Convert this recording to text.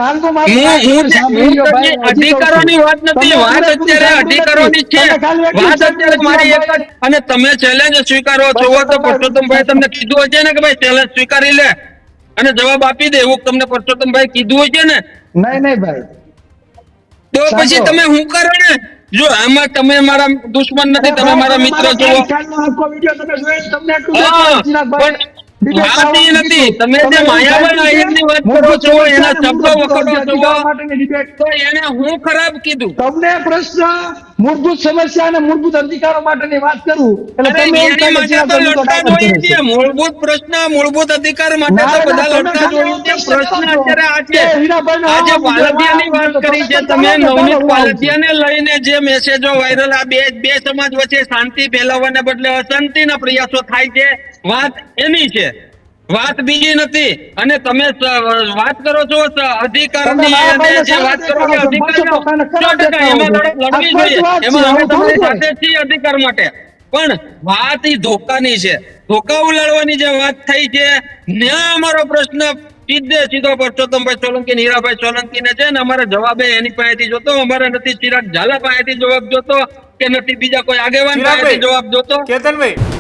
કાનનો હું અધિકારોની વાત નથી, વાત અત્યારે અધિકારોની છે, વાત અત્યારે મારી એક જ. અને તમે ચેલેન્જ સ્વીકારો છો તો પરસોત્તમભાઈ તમને કીધું હશે ને કે ભાઈ ચેલેન્જ સ્વીકારી લે અને જવાબ આપી દે, એવું તમને પરસોત્તમભાઈ કીધું હશે ને? નહીં ભાઈ, તો પછી તમે શું કરો ને? જો આમાં તમે મારા દુશ્મન નથી, તમે મારા મિત્ર છો. વાત એ નથી, તમે જે માયાભાઈ આહિરની વાત કરો છો, એના શબ્દો વખોડો છો, તો એને હું ખરાબ કીધું? તમને પ્રશ્ન મૂળભૂત સમસ્યા અને મૂળભૂત અધિકારો માટેની વાત કરું એટલે તમે એમ એની માટે તો લડતા જોઈએ છીએ. મૂળભૂત પ્રશ્ન, મૂળભૂત અધિકાર માટે તો બધા લડતા જોઈએ છે. પ્રશ્ન અત્યારે આ છે, આજે પાલદિયાની વાત કરી છે તમે, નવનીત પાલદિયાને લઈને જે મેસેજો વાયરલ, આ બે સમાજ વચ્ચે શાંતિ ફેલાવવાને બદલે અશાંતિના પ્રયાસો થાય છે, વાત એની છે, વાત બીજી નથી. અને તમે વાત કરો છો અધિકારની, અને જે વાત કરો છો અધિકારનો, 100% એમાં લડવી જોઈએ, એમાં અમે તમારી સાથે છીએ અધિકાર માટે. પણ વાત એ ધોકાની છે, ધોકા ઉલાડવાની જે વાત થઈ છે, ન્યા અમારો પ્રશ્ન સીધો પરસોત્તમભાઈ સોલંકી, હીરાભાઈ સોલંકી ને છે ને અમારે જવાબે એની પાસેથી જોતો, અમારે નથી ચિરાગ ઝાલા પાસેથી જવાબ જોતો, કે નથી બીજા કોઈ આગેવાન પાસેથી જવાબ જોતો. કેતનભાઈ